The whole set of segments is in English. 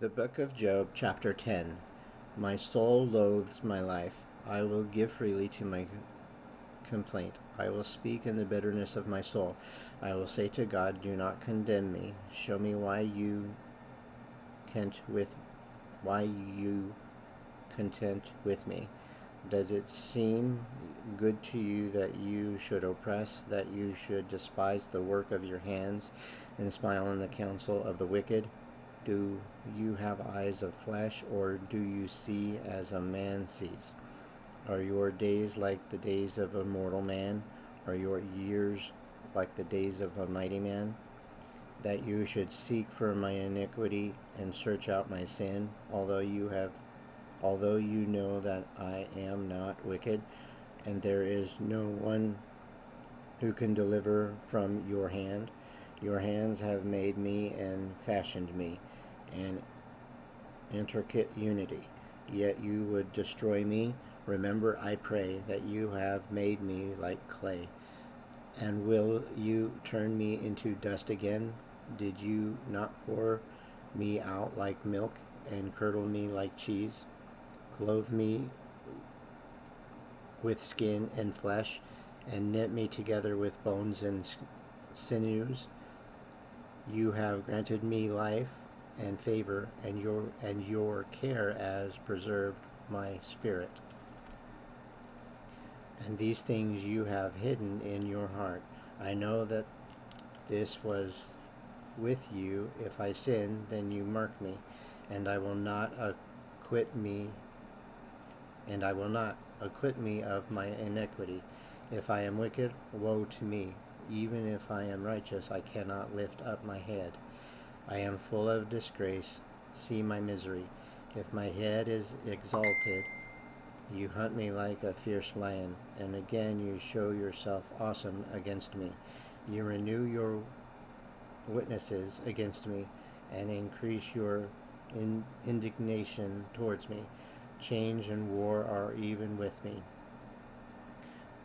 The Book of Job, Chapter 10. My soul loathes my life. I will give freely to my complaint. I will speak in the bitterness of my soul. I will say to God, do not condemn me. Show me why you content with me. Does it seem good to you that you should oppress, that you should despise the work of your hands, and smile on the counsel of the wicked? Do you have eyes of flesh, or do you see as a man sees? Are your days like the days of a mortal man? Are your years like the days of a mighty man? That you should seek for my iniquity and search out my sin, although you know that I am not wicked, and there is no one who can deliver from your hand. Your hands have made me and fashioned me, an intricate unity. Yet you would destroy me. Remember, I pray, that you have made me like clay. And will you turn me into dust again? Did you not pour me out like milk and curdle me like cheese? Clothe me with skin and flesh, and knit me together with bones and sinews. You have granted me life and favor, and your care has preserved my spirit. And these things you have hidden in your heart. I know that this was with you. If I sin, then you mark me, and I will not acquit me of my iniquity. If I am wicked, woe to me. Even if I am righteous, I cannot lift up my head. I am full of disgrace. See my misery. If my head is exalted, you hunt me like a fierce lion, and again you show yourself awesome against me. You renew your witnesses against me, and increase your indignation towards me. Change and war are even with me.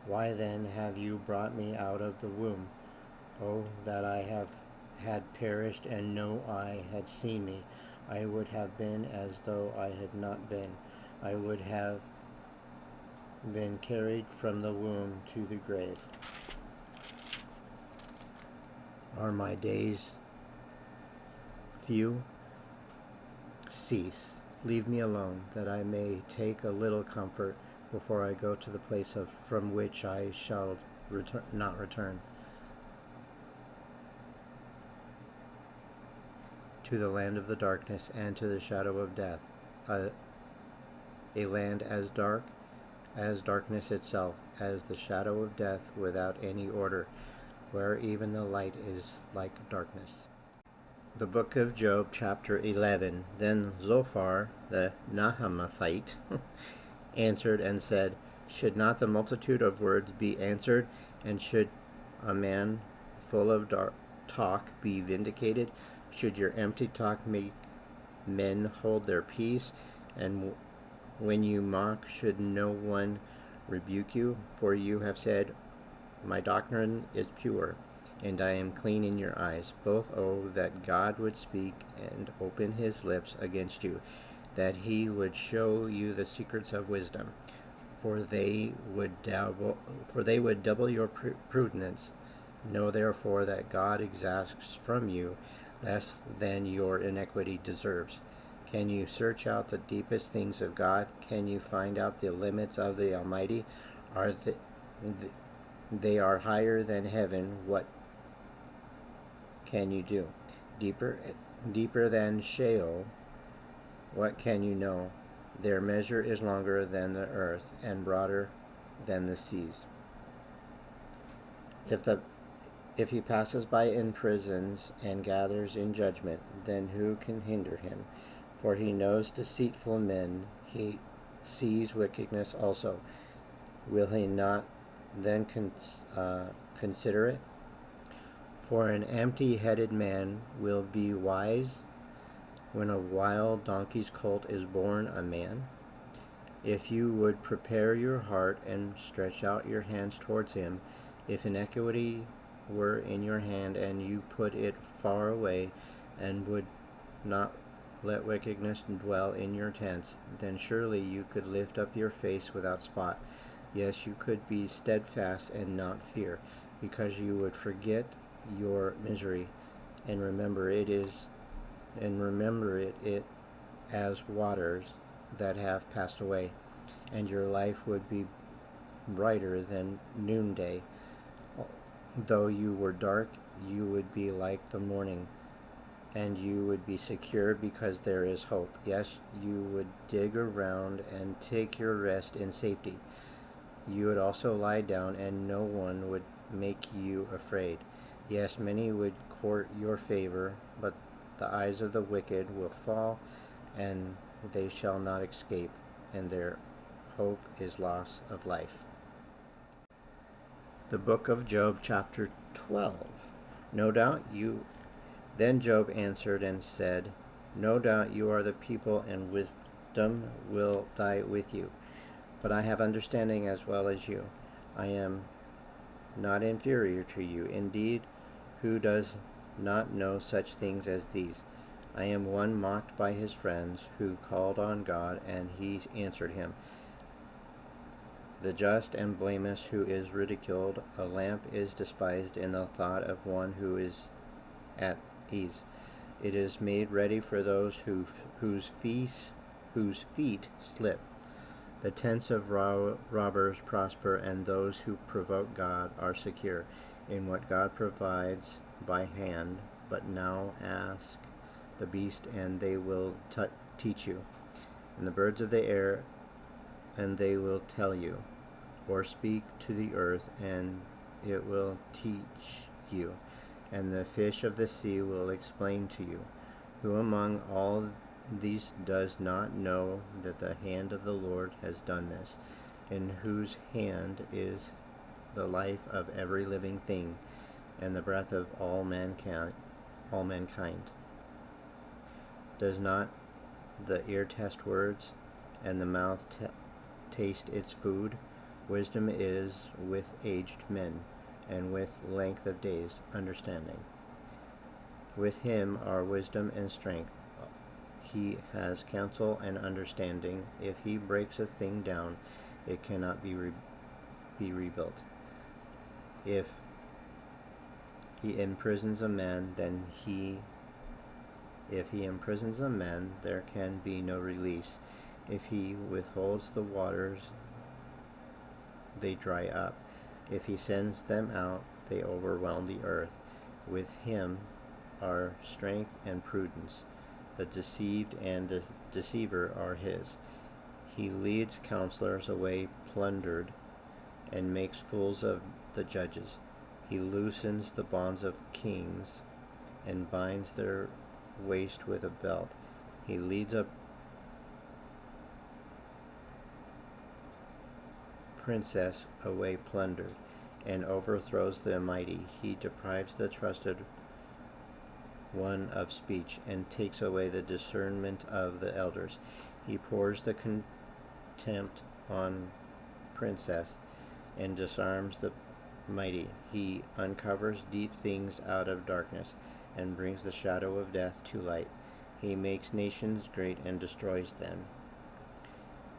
Why then have you brought me out of the womb? Oh, that I had perished, and no eye had seen me. I would have been as though I had not been. I would have been carried from the womb to the grave. Are my days few? Cease. Leave me alone, that I may take a little comfort before I go to the place from which I shall not return, to the land of the darkness and to the shadow of death, a land as dark as darkness itself, as the shadow of death without any order, where even the light is like darkness. The Book of Job, Chapter 11. Then Zophar the Naamathite answered and said, should not the multitude of words be answered, and should a man full of talk be vindicated? Should your empty talk make men hold their peace? And when you mock, should no one rebuke you? For you have said, my doctrine is pure, and I am clean in your eyes. Both, oh, that God would speak and open his lips against you, that he would show you the secrets of wisdom. For they would double your prudence. Know therefore that God exacts from you less than your iniquity deserves. Can you search out the deepest things of God? Can you find out the limits of the Almighty? They are higher than heaven. What can you do? Deeper than Sheol. What can you know? Their measure is longer than the earth, and broader than the seas. If he passes by in prisons and gathers in judgment, then who can hinder him? For he knows deceitful men, he sees wickedness also. Will he not then consider it? For an empty-headed man will be wise when a wild donkey's colt is born a man. If you would prepare your heart and stretch out your hands towards him, if iniquity were in your hand and you put it far away and would not let wickedness dwell in your tents. Then surely you could lift up your face without spot. Yes, you could be steadfast and not fear, because you would forget your misery, and remember it as waters that have passed away, and your life would be brighter than noonday. Though you were dark, you would be like the morning, and you would be secure because there is hope. Yes, you would dig around and take your rest in safety. You would also lie down, and no one would make you afraid. Yes, many would court your favor, but the eyes of the wicked will fall, and they shall not escape, and their hope is loss of life. The book of Job, chapter 12. No doubt you. Then Job answered and said, No doubt you are the people, and wisdom will die with you. But I have understanding as well as you. I am not inferior to you. Indeed, who does not know such things as these? I am one mocked by his friends, who called on God, and he answered him. The just and blameless who is ridiculed, a lamp is despised in the thought of one who is at ease. It is made ready for those whose feet slip. The tents of robbers prosper, and those who provoke God are secure in what God provides by hand. But now ask the beast, and they will teach you, and the birds of the air, and they will tell you, or speak to the earth, and it will teach you, and the fish of the sea will explain to you. Who among all these does not know that the hand of the Lord has done this, in whose hand is the life of every living thing, and the breath of all mankind? Does not the ear test words, and the mouth taste its food? Wisdom is with aged men, and with length of days understanding. With him are wisdom and strength. He has counsel and understanding. If he breaks a thing down, it cannot be rebuilt. If he imprisons a man, there can be no release. If he withholds the waters, they dry up. If he sends them out, they overwhelm the earth. With him are strength and prudence. The deceived and the deceiver are his. He leads counselors away plundered, and makes fools of the judges. He loosens the bonds of kings, and binds their waist with a belt. He leads a princess away plundered, and overthrows the mighty. He deprives the trusted one of speech, and takes away the discernment of the elders. He pours the contempt on princess, and disarms the mighty. He uncovers deep things out of darkness, and brings the shadow of death to light. He makes nations great and destroys them.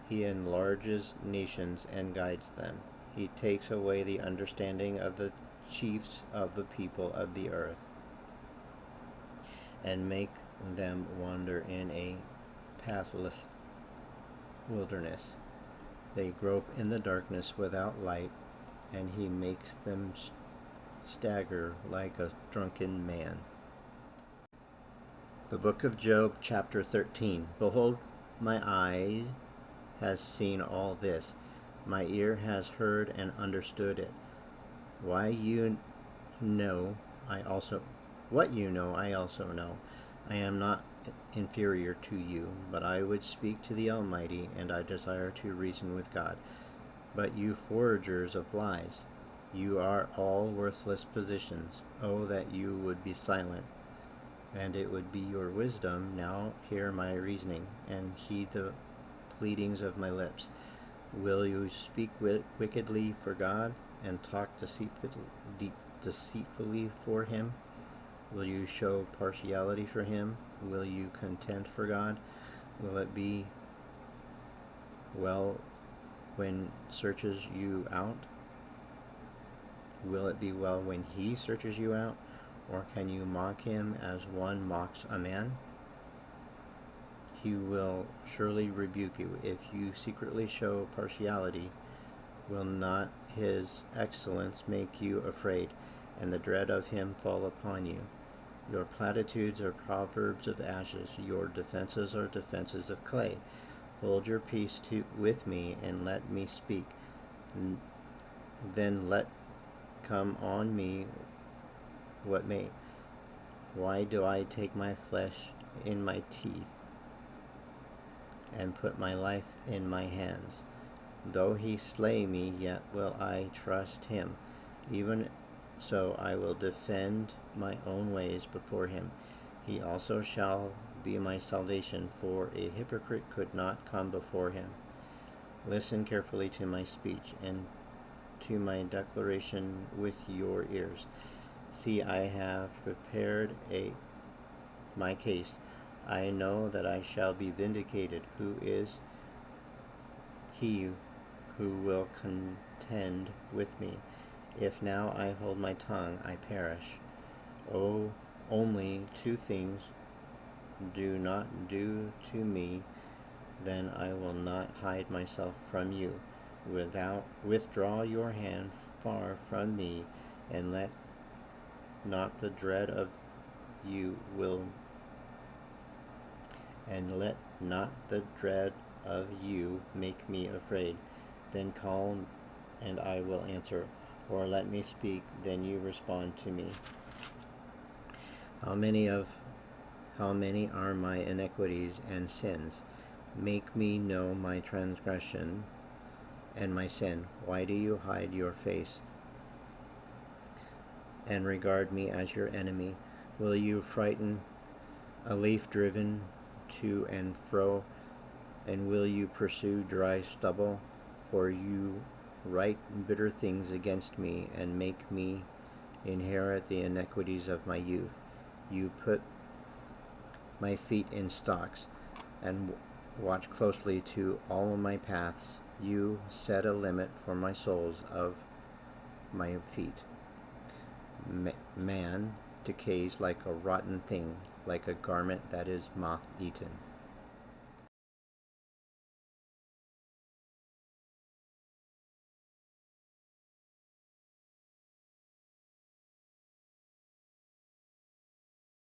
He enlarges nations and guides them. He takes away the understanding of the chiefs of the people of the earth, and make them wander in a pathless wilderness. They grope in the darkness without light, and he makes them stagger like a drunken man. The book of Job, chapter 13. Behold, my eyes has seen all this. My ear has heard and understood it. What you know, I also know. I am not inferior to you, but I would speak to the Almighty, and I desire to reason with God. But you forgers of lies, you are all worthless physicians. Oh, that you would be silent, and it would be your wisdom. Now hear my reasoning, and heed the pleadings of my lips. Will you speak wickedly for God, and talk deceitfully for him? Will you show partiality for him? will you contend for God? Will it be well when searches you out? Will it be well when he searches you out? Or can you mock him as one mocks a man? He will surely rebuke you if you secretly show partiality. Will not his excellence make you afraid, and the dread of him fall upon you? Your platitudes are proverbs of ashes, your defenses are defenses of clay. Hold your peace with me, and let me speak. Then let come on me what may. Why do I take my flesh in my teeth, and put my life in my hands? Though he slay me, yet will I trust him. Even so I will defend my own ways before him. He also shall be my salvation, for a hypocrite could not come before him. Listen carefully to my speech, and to my declaration with your ears. See, I have prepared my case. I know that I shall be vindicated. Who is he who will contend with me? If now I hold my tongue, I perish. Oh, only two things do not do to me, then I will not hide myself from you. Withdraw your hand far from me, and let not the dread of you make me afraid. Then call, and I will answer, or let me speak, then you respond to me. How many are my iniquities and sins? Make me know my transgression and my sin. Why do you hide your face and regard me as your enemy? Will you frighten a leaf driven to and fro, and will you pursue dry stubble? For you write bitter things against me, and make me inherit the iniquities of my youth. You put my feet in stocks, and watch closely to all my paths. You set a limit for my soles of my feet. Man decays like a rotten thing, like a garment that is moth-eaten.